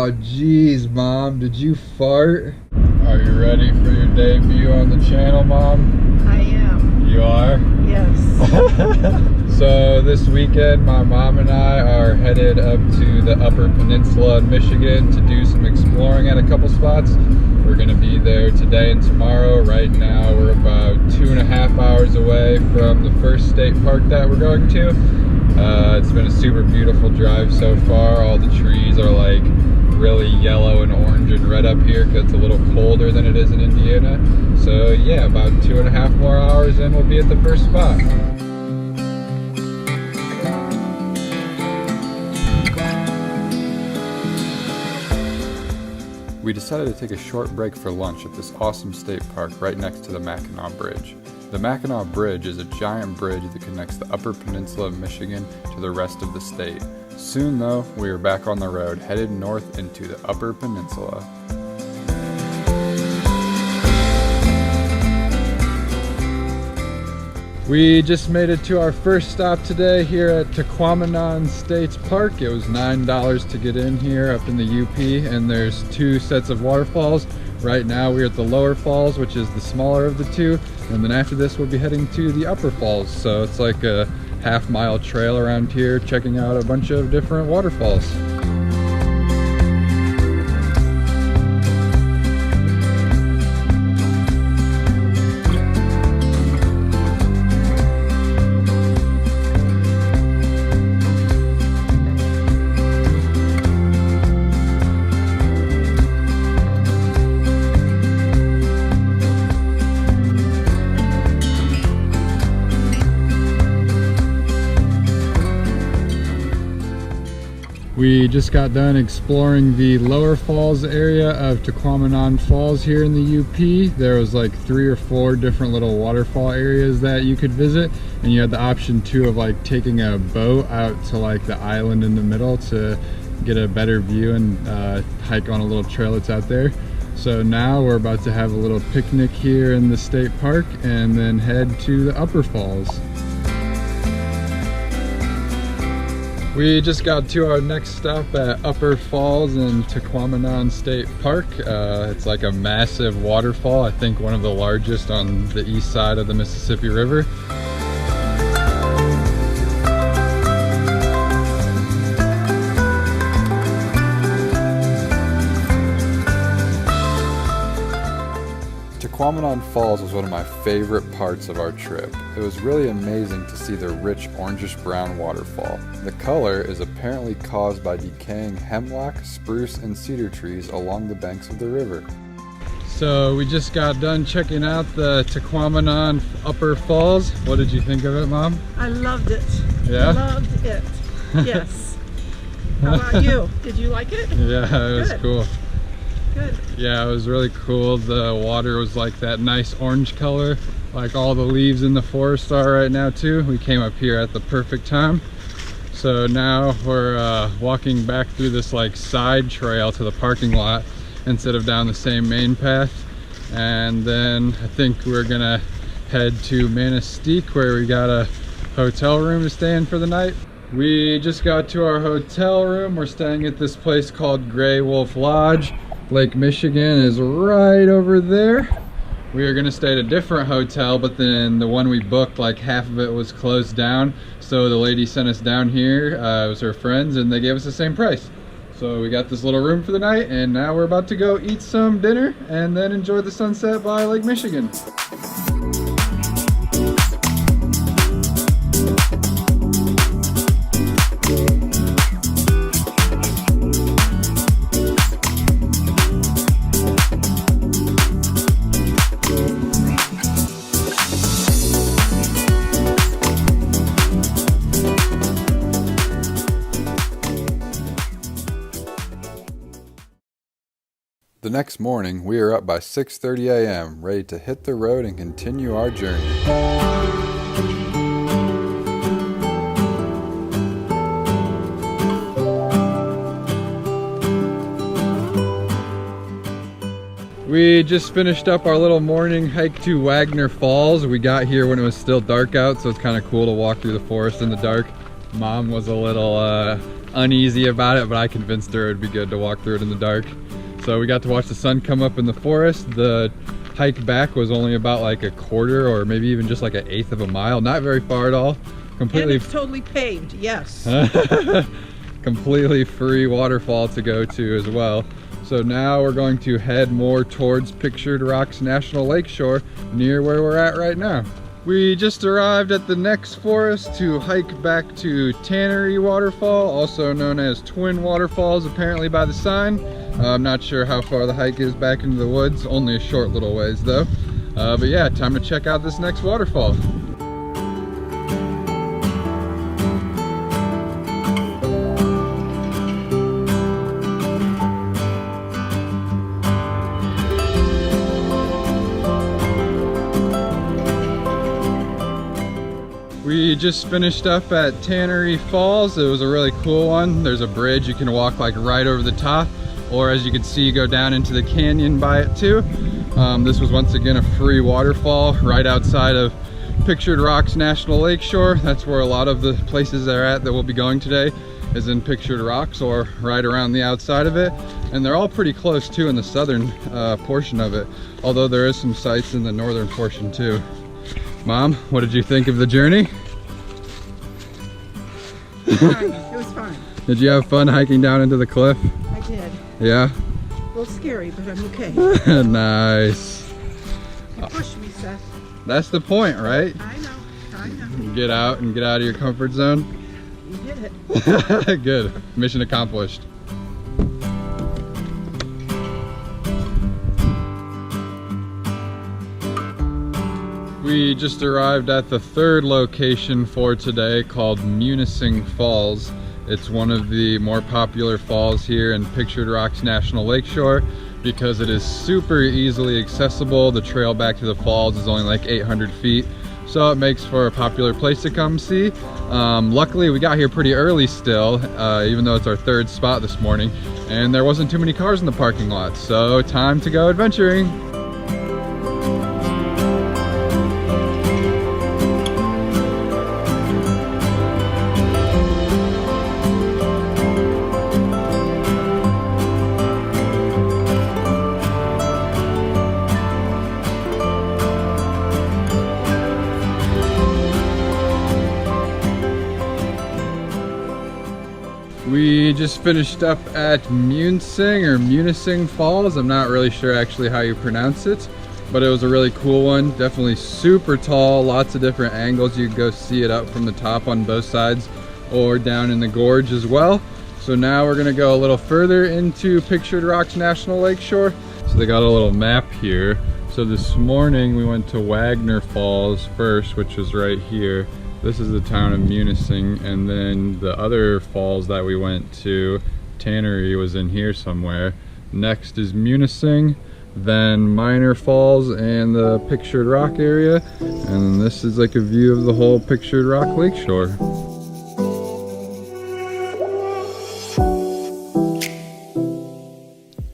Oh, geez, Mom, did you fart? Are you ready for your debut on the channel, Mom? I am. You are? Yes. So this weekend, my mom and I are headed up to the Upper Peninsula of Michigan to do some exploring at a couple spots. We're gonna be there today and tomorrow. Right now, we're about 2.5 hours away from the first state park that we're going to. It's been a super beautiful drive so far. All the trees are like really yellow and orange and red up here because it's a little colder than it is in Indiana. So yeah, about 2.5 more hours and we'll be at the first spot. We decided to take a short break for lunch at this awesome state park right next to the Mackinac Bridge. The Mackinac Bridge is a giant bridge that connects the Upper Peninsula of Michigan to the rest of the state. Soon though, we are back on the road, headed north into the Upper Peninsula. We just made it to our first stop today here at Tequamanon State Park. It was $9 to get in here up in the UP, and there's 2 sets of waterfalls. Right now we're at the lower falls, which is the smaller of the 2, and then after this we'll be heading to the upper falls. So it's like a half-mile trail around here checking out a bunch of different waterfalls. We just got done exploring the lower falls area of Tequamanon Falls here in the UP. There was like 3 or 4 different little waterfall areas that you could visit, and you had the option too of like taking a boat out to like the island in the middle to get a better view and hike on a little trail that's out there. So now we're about to have a little picnic here in the state park and then head to the upper falls. We just got to our next stop at Upper Falls in Tequamanon State Park. It's like a massive waterfall, I think one of the largest on the east side of the Mississippi River. Tequamanon Falls was one of my favorite parts of our trip. It was really amazing to see the rich orangish brown waterfall. The color is apparently caused by decaying hemlock, spruce, and cedar trees along the banks of the river. So we just got done checking out the Tequamanon Upper Falls. What did you think of it, Mom? I loved it. Yeah? Loved it. Yes. How about you? Did you like it? Yeah, it was cool. Good. Yeah, it was really cool. The water was like that nice orange color, like all the leaves in the forest are right now too. We came up here at the perfect time. So now we're walking back through this like side trail to the parking lot instead of down the same main path. And then I think we're gonna head to Manistee, where we got a hotel room to stay in for the night. We just got to our hotel room. We're staying at this place called Gray Wolf Lodge. Lake Michigan is right over there. We were gonna stay at a different hotel, but then the one we booked, like half of it was closed down. So the lady sent us down here, it was her friends, and they gave us the same price. So we got this little room for the night, and now we're about to go eat some dinner and then enjoy the sunset by Lake Michigan. The next morning, we are up by 6:30 a.m., ready to hit the road and continue our journey. We just finished up our little morning hike to Wagner Falls. We got here when it was still dark out, so it's kind of cool to walk through the forest in the dark. Mom was a little uneasy about it, but I convinced her it'd be good to walk through it in the dark. So we got to watch the sun come up in the forest. The hike back was only about like a quarter or maybe even just like an eighth of a mile. Not very far at all. Completely. And it's totally paved, yes. Completely free waterfall to go to as well. So now we're going to head more towards Pictured Rocks National Lakeshore, near where we're at right now. We just arrived at the next forest to hike back to Tannery Waterfall, also known as Twin Waterfalls, apparently by the sign. I'm not sure how far the hike is back into the woods, only a short little ways though. But yeah, time to check out this next waterfall. We just finished up at Tannery Falls. It was a really cool one. There's a bridge you can walk like right over the top, or as you can see, go down into the canyon by it too. This was once again a free waterfall right outside of Pictured Rocks National Lakeshore. That's where a lot of the places they're at that we'll be going today is in Pictured Rocks or right around the outside of it. And they're all pretty close too in the southern portion of it, although there is some sites in the northern portion too. Mom, what did you think of the journey? Fine. It was fine. Did you have fun hiking down into the cliff? I did. Yeah? A little scary, but I'm okay. Nice. You pushed me, Seth. That's the point, right? I know. Get out and get out of your comfort zone. You did it. Good. Mission accomplished. We just arrived at the third location for today, called Munising Falls. It's one of the more popular falls here in Pictured Rocks National Lakeshore because it is super easily accessible. The trail back to the falls is only like 800 feet, so it makes for a popular place to come see. Luckily we got here pretty early still, even though it's our third spot this morning, and there wasn't too many cars in the parking lot, so time to go adventuring. We just finished up at Munising Falls. I'm not really sure actually how you pronounce it, but it was a really cool one. Definitely super tall, lots of different angles. You can go see it up from the top on both sides or down in the gorge as well. So now we're gonna go a little further into Pictured Rocks National Lakeshore. So they got a little map here. So this morning we went to Wagner Falls first, which is right here. This is the town of Munising, and then the other falls that we went to, Tannery, was in here somewhere. Next is Munising, then Minor Falls and the Pictured Rock area, and this is like a view of the whole Pictured Rock Lakeshore.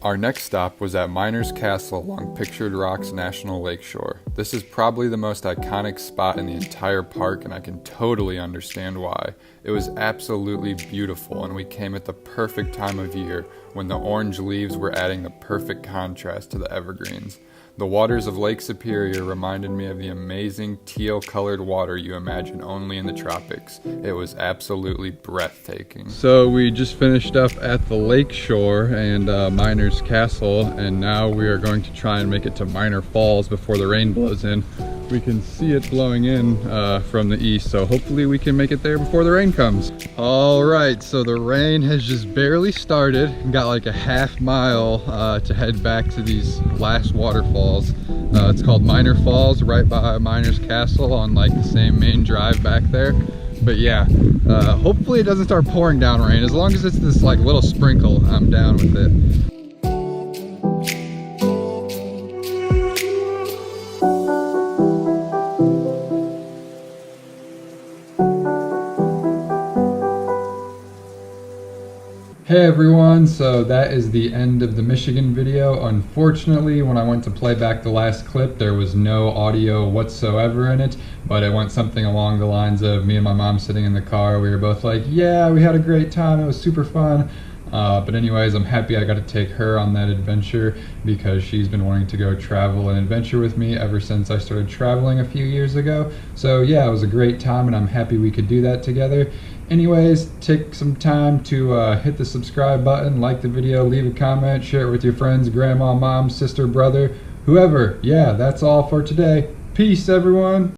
Our next stop was at Miner's Castle along Pictured Rocks National Lakeshore. This is probably the most iconic spot in the entire park, and I can totally understand why. It was absolutely beautiful, and we came at the perfect time of year when the orange leaves were adding the perfect contrast to the evergreens. The waters of Lake Superior reminded me of the amazing teal-colored water you imagine only in the tropics. It was absolutely breathtaking. So we just finished up at the Lakeshore and Miner's Castle, and now we are going to try and make it to Minor Falls before the rain blows in. We can see it blowing in from the east, so hopefully we can make it there before the rain comes. All right, so the rain has just barely started. Got like a half mile to head back to these last waterfalls. It's called Minor Falls, right by Miner's Castle on like the same main drive back there. But yeah, hopefully it doesn't start pouring down rain. As long as it's this like little sprinkle, I'm down with it. Hey everyone, so that is the end of the Michigan video. Unfortunately, when I went to play back the last clip, there was no audio whatsoever in it, but it went something along the lines of me and my mom sitting in the car. We were both like, yeah, we had a great time, it was super fun. But anyways, I'm happy I got to take her on that adventure because she's been wanting to go travel and adventure with me ever since I started traveling a few years ago. So yeah, it was a great time and I'm happy we could do that together. Anyways, take some time to hit the subscribe button, like the video, leave a comment, share it with your friends, grandma, mom, sister, brother, whoever. Yeah, that's all for today. Peace, everyone.